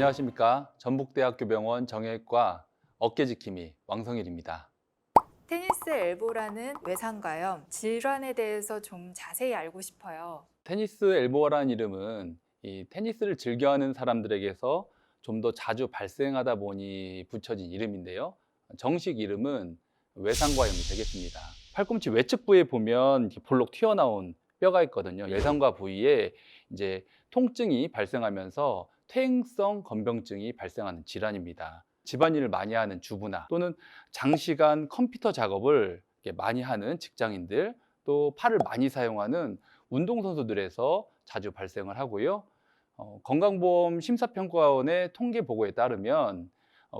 안녕하십니까. 전북대학교 병원 정형외과 어깨지킴이 왕성일입니다. 테니스 엘보라는 외상가염 질환에 대해서 좀 자세히 알고 싶어요. 테니스 엘보라는 이름은 이 테니스를 즐겨하는 사람들에게서 좀 더 자주 발생하다 보니 붙여진 이름인데요. 정식 이름은 외상과염이 되겠습니다. 팔꿈치 외측부에 보면 이렇게 볼록 튀어나온 뼈가 있거든요. 외상과 부위에 이제 통증이 발생하면서 퇴행성 건병증이 발생하는 질환입니다. 집안일을 많이 하는 주부나 또는 장시간 컴퓨터 작업을 이렇게 많이 하는 직장인들, 또 팔을 많이 사용하는 운동선수들에서 자주 발생을 하고요. 건강보험 심사평가원의 통계 보고에 따르면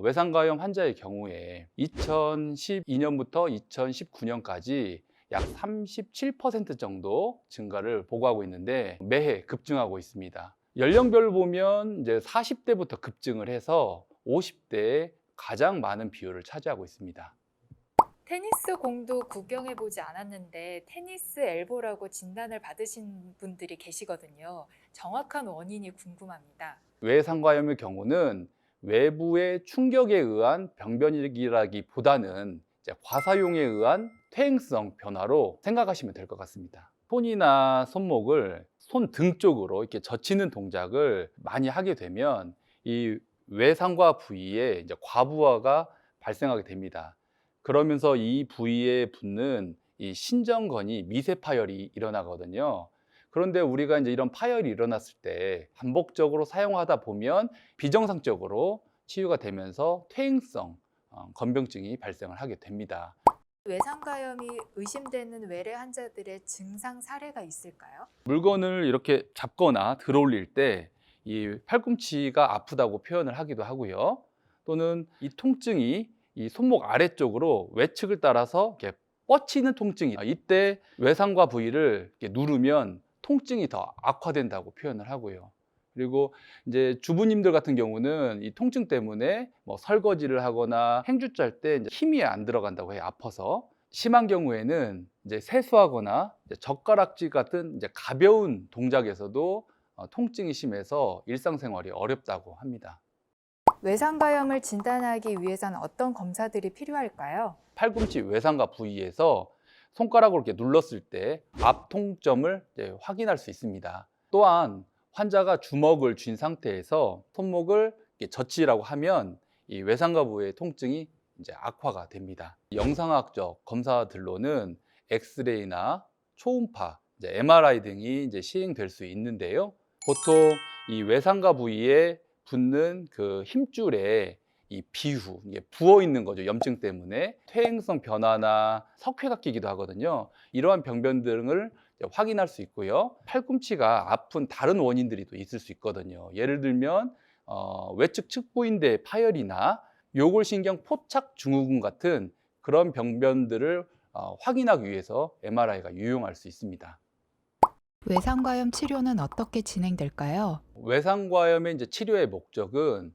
외상가염 환자의 경우에 2012년부터 2019년까지 약 37% 정도 증가를 보고하고 있는데 매해 급증하고 있습니다. 연령별로 보면 이제 40대부터 급증을 해서 50대에 가장 많은 비율을 차지하고 있습니다. 테니스 공도 구경해 보지 않았는데 테니스 엘보라고 진단을 받으신 분들이 계시거든요. 정확한 원인이 궁금합니다. 외상과염의 경우는 외부의 충격에 의한 병변이라기보다는 이제 과사용에 의한 퇴행성 변화로 생각하시면 될 것 같습니다. 손이나 손목을 손등 쪽으로 이렇게 젖히는 동작을 많이 하게 되면 이 외상과 부위에 이제 과부하가 발생하게 됩니다. 그러면서 이 부위에 붙는 이 신정건이 미세 파열이 일어나거든요. 그런데 우리가 이제 이런 파열이 일어났을 때 반복적으로 사용하다 보면 비정상적으로 치유가 되면서 퇴행성 건병증이 발생을 하게 됩니다. 외상가염이 의심되는 외래 환자들의 증상 사례가 있을까요? 물건을 이렇게 잡거나 들어올릴 때 이 팔꿈치가 아프다고 표현을 하기도 하고요. 또는 이 통증이 이 손목 아래쪽으로 외측을 따라서 이렇게 뻗치는 통증이 이때 외상과 부위를 이렇게 누르면 통증이 더 악화된다고 표현을 하고요. 그리고 이제 주부님들 같은 경우는 이 통증 때문에 뭐 설거지를 하거나 행주 짤 때 힘이 안 들어간다고 해요. 아파서. 심한 경우에는 이제 세수하거나 이제 젓가락질 같은 이제 가벼운 동작에서도 통증이 심해서 일상생활이 어렵다고 합니다. 외상가염을 진단하기 위해서는 어떤 검사들이 필요할까요? 팔꿈치 외상과 부위에서 손가락으로 이렇게 눌렀을 때 앞 통점을 이제 확인할 수 있습니다. 또한 환자가 주먹을 쥔 상태에서 손목을 이렇게 젖히라고 하면 이 외상과 부위의 통증이 이제 악화가 됩니다. 영상학적 검사들로는 엑스레이나 초음파, 이제 MRI 등이 이제 시행될 수 있는데요. 보통 이 외상과 부위에 붙는 그 힘줄에 이 비후, 이게 부어 있는 거죠. 염증 때문에 퇴행성 변화나 석회가 끼기도 하거든요. 이러한 병변 등을 확인할 수 있고요. 팔꿈치가 아픈 다른 원인들이 또 있을 수 있거든요. 예를 들면 외측 측부인대 파열이나 요골신경 포착 증후군 같은 그런 병변들을 확인하기 위해서 MRI가 유용할 수 있습니다. 외상가염 치료는 어떻게 진행될까요? 외상과염의 이제 치료의 목적은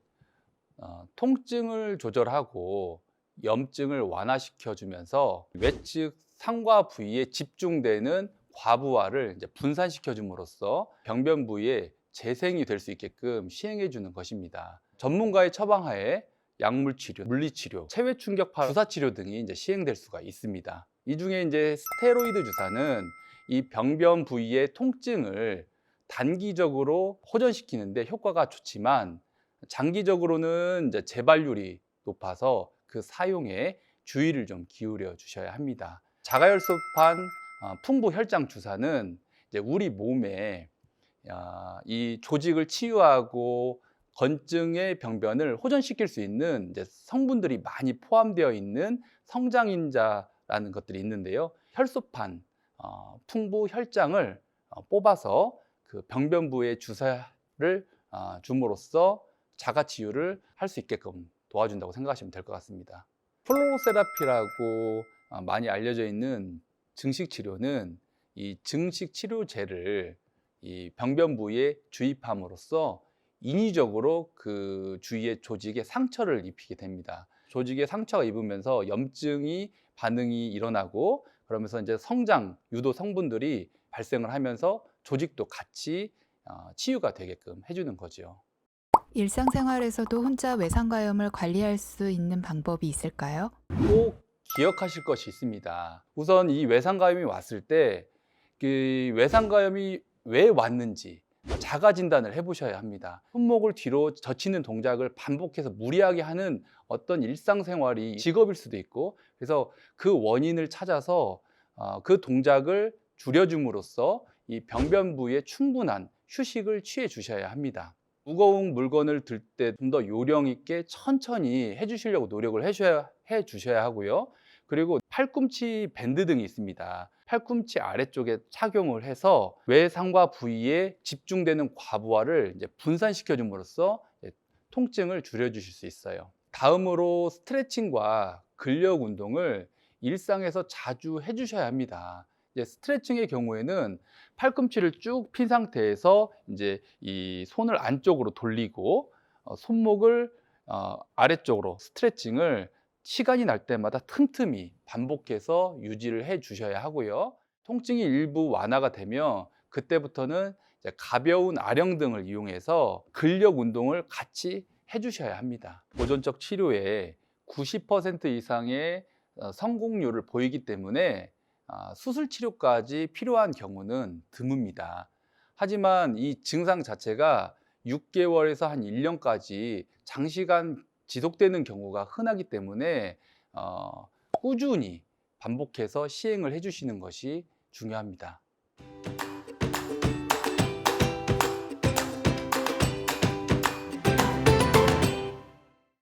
통증을 조절하고 염증을 완화시켜 주면서 외측 상과 부위에 집중되는 과부하를 이제 분산시켜 줌으로써 병변 부위에 재생이 될 수 있게끔 시행해 주는 것입니다. 전문가의 처방하에 약물 치료, 물리 치료, 체외 충격파 주사 치료 등이 이제 시행될 수가 있습니다. 이 중에 이제 스테로이드 주사는 이 병변 부위의 통증을 단기적으로 호전시키는데 효과가 좋지만 장기적으로는 이제 재발률이 높아서 그 사용에 주의를 좀 기울여 주셔야 합니다. 자가혈소판 풍부 혈장 주사는 이제 우리 몸에 이 조직을 치유하고 건증의 병변을 호전시킬 수 있는 이제 성분들이 많이 포함되어 있는 성장인자라는 것들이 있는데요. 혈소판 풍부 혈장을 뽑아서 그 병변부에 주사를 줌으로써 자가 치유를 할 수 있게끔 도와준다고 생각하시면 될 것 같습니다. 플로로세라피라고 많이 알려져 있는 증식 치료는 이 증식 치료제를 이 병변 부위에 주입함으로써 인위적으로 그 주위의 조직에 상처를 입히게 됩니다. 조직에 상처가 입으면서 염증이 반응이 일어나고 그러면서 이제 성장 유도 성분들이 발생을 하면서 조직도 같이 치유가 되게끔 해주는 거죠. 일상생활에서도 혼자 외상가염을 관리할 수 있는 방법이 있을까요? 꼭 기억하실 것이 있습니다. 우선 이 외상가염이 왔을 때 그 외상가염이 왜 왔는지 자가 진단을 해보셔야 합니다. 손목을 뒤로 젖히는 동작을 반복해서 무리하게 하는 어떤 일상생활이 직업일 수도 있고, 그래서 그 원인을 찾아서 그 동작을 줄여줌으로써 이 병변 부위에 충분한 휴식을 취해 주셔야 합니다. 무거운 물건을 들 때 좀 더 요령 있게 천천히 해주시려고 노력을 해 주셔야 하고요. 그리고 팔꿈치 밴드 등이 있습니다. 팔꿈치 아래쪽에 착용을 해서 외상과 부위에 집중되는 과부하를 이제 분산시켜 줌으로써 통증을 줄여 주실 수 있어요. 다음으로 스트레칭과 근력 운동을 일상에서 자주 해 주셔야 합니다. 이제 스트레칭의 경우에는 팔꿈치를 쭉 핀 상태에서 이제 이 손을 안쪽으로 돌리고 손목을 아래쪽으로 스트레칭을 시간이 날 때마다 틈틈이 반복해서 유지를 해 주셔야 하고요. 통증이 일부 완화가 되면 그때부터는 이제 가벼운 아령 등을 이용해서 근력 운동을 같이 해 주셔야 합니다. 보존적 치료에 90% 이상의 성공률을 보이기 때문에 수술 치료까지 필요한 경우는 드뭅니다. 하지만 이 증상 자체가 6개월에서 한 1년까지 장시간 지속되는 경우가 흔하기 때문에 꾸준히 반복해서 시행을 해주시는 것이 중요합니다.